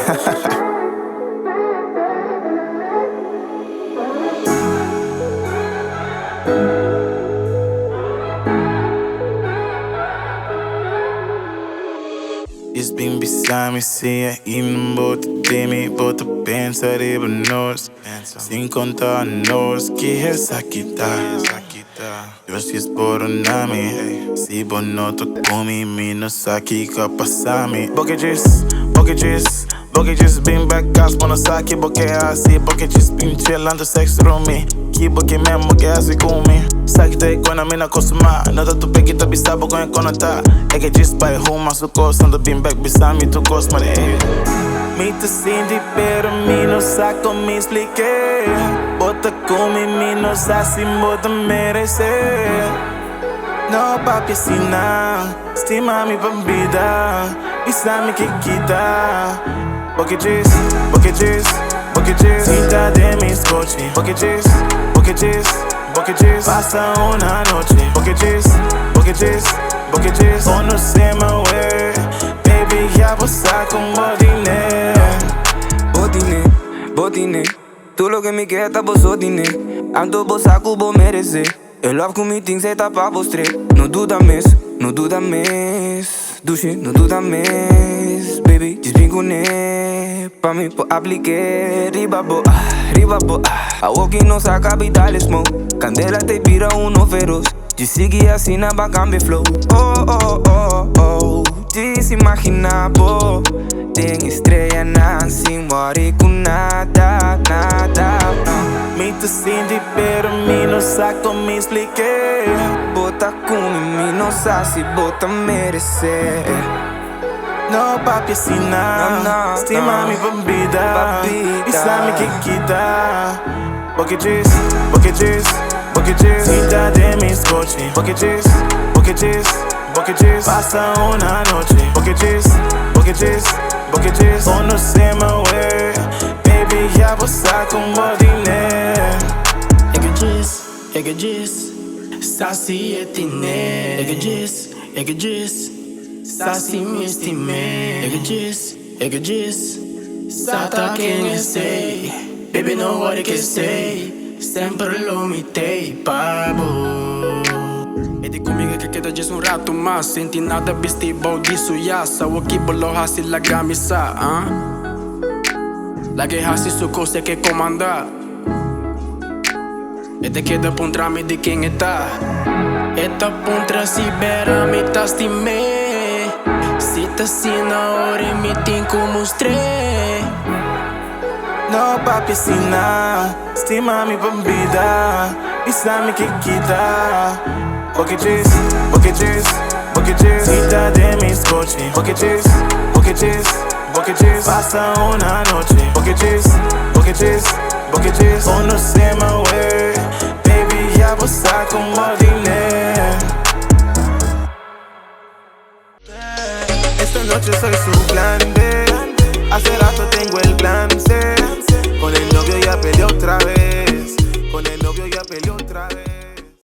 Just been beside me, zie je iemand boten demi, boten pensar ibanoos. Sin contar nos, que es akita. Yo si es por nami, si bonoto kumi, mino saki kapasami. Boketjes, been back gas, bono saki, boke asi. Boketjes, been chillando sex roomy. Ki boke memo, que asi kumi. Saki te ikona mina kosuma. Nada tu pekita bisabo con konata. Eke just by home, su cosa, ando been back beside me, tu cos, maar Me te senti, pero mi no saco me expliqué. Bota kumi, mi no sasi, bota merece. No papi asina, estima mi bambida. Isa mi kikita. Boketjes, cita de mis coches. Boketjes, pasa una noche. Boketjes, o no se me ve. Baby, ya pasa con Botine, tu lo que me queda vos sotine. Ando vos saco vos merece. Eu love com me things é tapa vos tre. No duda mes. Douche, no duda mes. Baby, just bring cune. Pa mi po aplique. Ribabo. A walk no sa capital smoke. Candela te pira uno feroz. De sigue assim na bacambe flow. Oh. Desimagina, tem estrela na sin worry com nada. Me te senti, pero mi no saco me expliqué. Bota com mim, não sabe se bota merecer. No papi asina, estima mi bambida. Isa mi kikita. Boketjes, cita de mis coches. Boketjes, pasa una noche. Boketjes, o no se me ve. Baby, ya pasa con bodine. Ekegis, sasi etine. Ekegis, sasi mi estime. Ekegis, sata quem eu sei. Baby, não worry que sei. Sempre lo mitei, pabo. E di comigo que queda disso rato, mas senti nada vestido disso, yasa. O que bolo hasi la gamisa, La que hasi su cosa que comanda. E te queda puntra me de quem está. Eta puntra si bera me tastime. Si ta sina ori me tem como estre. No papi asina, estima mi bambida. Isa mi kikita. Boketjes, cita de mis coches. Boketjes, pasa una noche. Boketjes, o no se me ve. Baby, ya pasa con bodine. Esta noche soy su plan B. Hace rato tengo el plan C. Con el novio ya peleé otra vez.